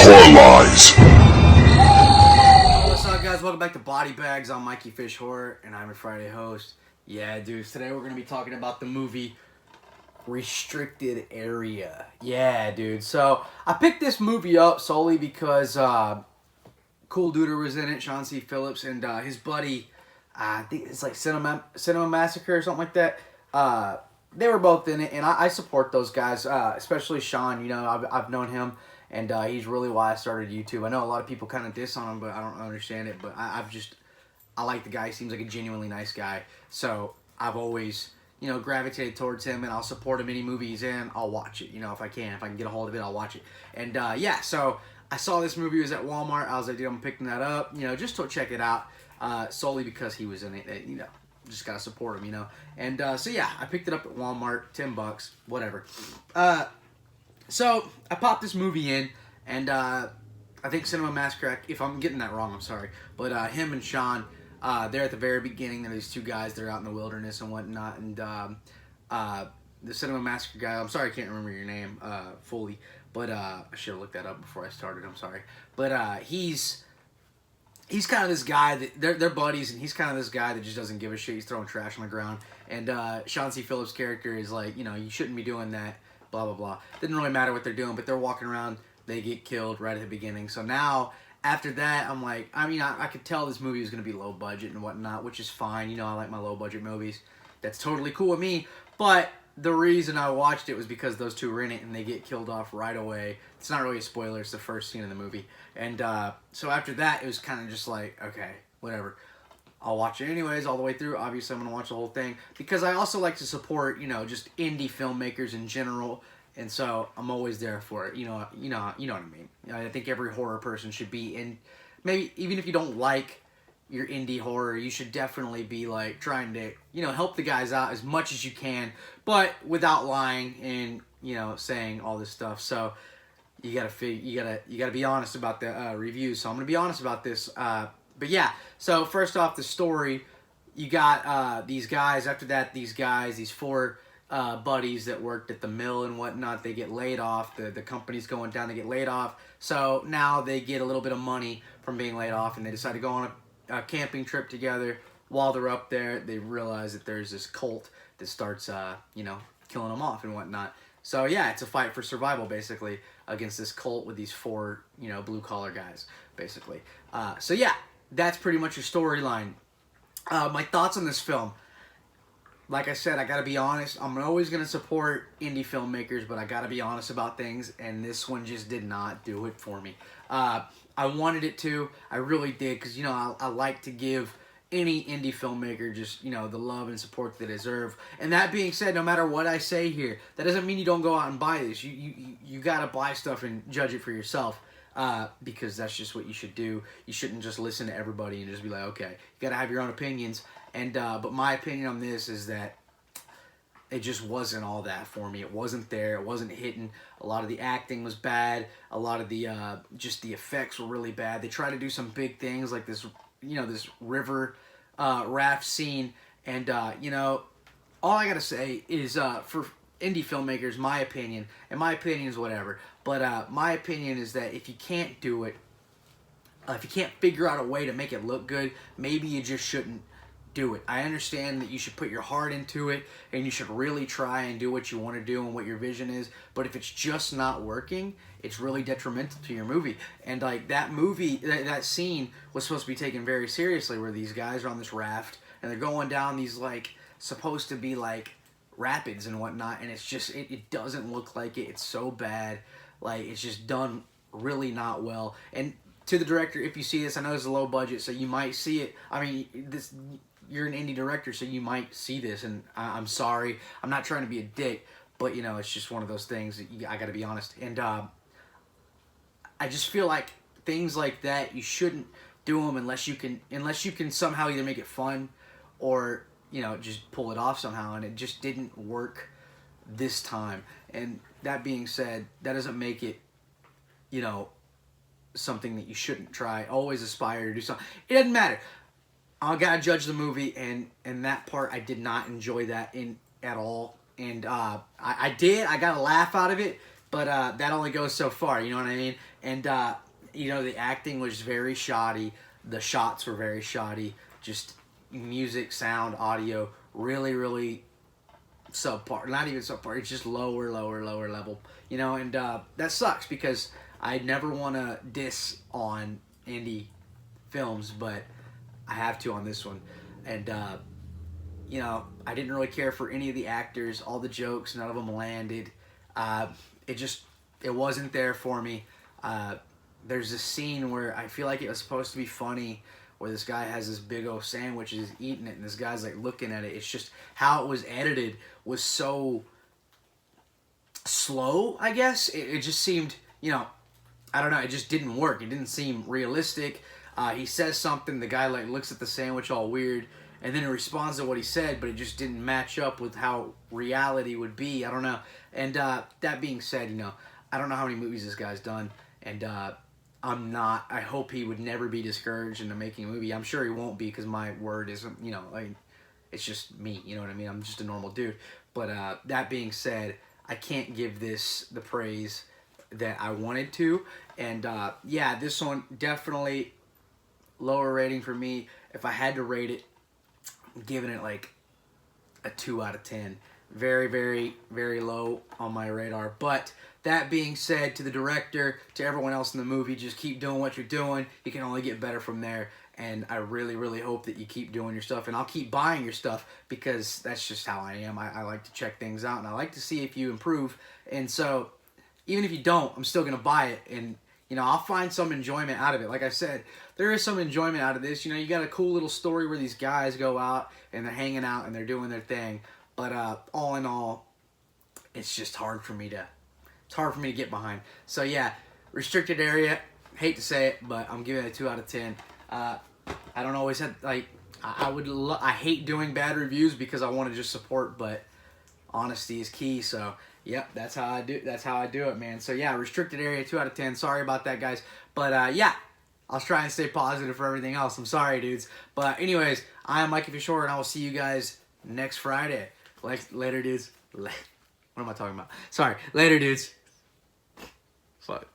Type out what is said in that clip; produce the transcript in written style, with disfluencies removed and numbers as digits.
Horror Lies. What's up, guys? Welcome back to Body Bags. I'm MikeyFish Horror, and I'm your Friday host. Yeah, dudes, today we're going to be talking about the movie Restricted Area. Yeah, dude. So, I picked this movie up solely because Cool Duder was in it, Sean C. Phillips, and his buddy, I think it's like Cinema Massacre or something like that. They were both in it, and I support those guys, especially Sean. You know, I've known him, and he's really why I started YouTube. I know a lot of people kind of diss on him, but I don't understand it. But I like the guy. He seems like a genuinely nice guy. So I've always, gravitated towards him, and I'll support him any movie he's in. I'll watch it, if I can. If I can get a hold of it, I'll watch it. And yeah, so I saw this movie. It was at Walmart. I was like, dude, I'm picking that up, just to check it out, solely because he was in it. Just gotta support him, And so yeah, I picked it up at Walmart, $10, whatever. So I popped this movie in, and I think Cinema Massacre, if I'm getting that wrong, I'm sorry, but him and Sean, they're at the very beginning. They're these two guys. They're out in the wilderness and whatnot, and the Cinema Massacre guy, I'm sorry I can't remember your name fully, but I should have looked that up before I started. I'm sorry, but he's kind of this guy that they're buddies, and he's kind of this guy that just doesn't give a shit. He's throwing trash on the ground, and Sean C. Phillips' character is like, you shouldn't be doing that, blah blah blah. Didn't really matter what they're doing, but they're walking around. They get killed right at the beginning. So now after that, I'm like, I could tell this movie was gonna be low budget and whatnot, which is fine. I like my low budget movies. That's totally cool with me. But the reason I watched it was because those two were in it, and they get killed off right away. It's not really a spoiler. It's the first scene in the movie. And so after that, it was kind of just like, okay, whatever. I'll watch it anyways, all the way through. Obviously, I'm going to watch the whole thing. Because I also like to support, just indie filmmakers in general. And so I'm always there for it. You know what I mean. I think every horror person should be in. Maybe even if you don't like your indie horror, you should definitely be like trying to, help the guys out as much as you can, but without lying and, saying all this stuff. So you gotta be honest about the reviews. So I'm gonna be honest about this. But yeah, so first off, the story, you got these guys. After that, these four buddies that worked at the mill and whatnot, they get laid off. The company's going down. They get laid off. So now they get a little bit of money from being laid off, and they decide to go on a camping trip together. While they're up there, they realize that there's this cult that starts, killing them off and whatnot. So yeah, it's a fight for survival basically against this cult with these four, blue collar guys basically. So yeah, that's pretty much your storyline. My thoughts on this film. Like I said, I gotta be honest. I'm always gonna support indie filmmakers, but I gotta be honest about things, and this one just did not do it for me. I wanted it to. I really did, because I like to give any indie filmmaker just the love and support they deserve. And that being said, no matter what I say here, that doesn't mean you don't go out and buy this. You gotta buy stuff and judge it for yourself. Because that's just what you should do. You shouldn't just listen to everybody and just be like, okay. You gotta have your own opinions. And but my opinion on this is that it just wasn't all that for me. It wasn't there. It wasn't hitting. A lot of the acting was bad. A lot of the just the effects were really bad. They tried to do some big things like this, this river raft scene. And all I gotta say is for indie filmmakers, my opinion, and my opinion is whatever. But my opinion is that if you can't do it, if you can't figure out a way to make it look good, maybe you just shouldn't do it. I understand that you should put your heart into it, and you should really try and do what you want to do and what your vision is. But if it's just not working, it's really detrimental to your movie. And like that movie, that scene was supposed to be taken very seriously, where these guys are on this raft and they're going down these like supposed to be like rapids and whatnot, and it's just it doesn't look like it. It's so bad. Like, it's just done really not well. And to the director, if you see this, I know it's a low budget, so you might see it. You're an indie director, so you might see this, and I'm sorry. I'm not trying to be a dick, but it's just one of those things that I got to be honest. And I just feel like things like that, you shouldn't do them unless you can somehow either make it fun or just pull it off somehow. And it just didn't work this time. And that being said, that doesn't make it, something that you shouldn't try. Always aspire to do something. It doesn't matter. I gotta judge the movie, and that part I did not enjoy that at all. And I got a laugh out of it, but that only goes so far. You know what I mean? And you know, the acting was very shoddy. The shots were very shoddy. Just music, sound, audio, really subpar. Not even subpar. It's just lower level. You know, and that sucks because I never want to diss on indie films, but I have to on this one. And you know, I didn't really care for any of the actors. All the jokes, none of them landed. It wasn't there for me. There's a scene where I feel like it was supposed to be funny, where this guy has this big old sandwich and he's eating it, and this guy's like looking at it. It's just how it was edited was so slow, I guess. It just seemed, you know, I don't know, it just didn't work. It didn't seem realistic. He says something, the guy like looks at the sandwich all weird, and then it responds to what he said, but it just didn't match up with how reality would be. I don't know. And that being said, you know, I don't know how many movies this guy's done, and I hope he would never be discouraged into making a movie. I'm sure he won't be, because my word isn't, you know, like, it's just me, you know what I mean? I'm just a normal dude. But that being said, I can't give this the praise that I wanted to. And yeah, this one definitely lower rating for me. If I had to rate it, I'm giving it like a 2 out of 10. Very low on my radar. But that being said, to the director, to everyone else in the movie, just keep doing what you're doing. You can only get better from there. And I really hope that you keep doing your stuff. And I'll keep buying your stuff, because that's just how I am. I like to check things out, and I like to see if you improve. And so even if you don't, I'm still going to buy it. And, you know, I'll find some enjoyment out of it. Like I said, there is some enjoyment out of this. You know, you got a cool little story where these guys go out and they're hanging out and they're doing their thing. But all in all, it's just hard for me to get behind. So yeah, restricted area. Hate to say it, but I'm giving it a 2 out of 10. I don't always have, like, I hate doing bad reviews because I want to just support, but honesty is key. So yep, that's how I do it, man. So yeah, restricted area, 2 out of 10. Sorry about that, guys. But yeah, I'll try and stay positive for everything else. I'm sorry, dudes. But anyways, I am MikeyFish, and I will see you guys next Friday. Later, dudes. What am I talking about? Sorry. Later, dudes. Fuck.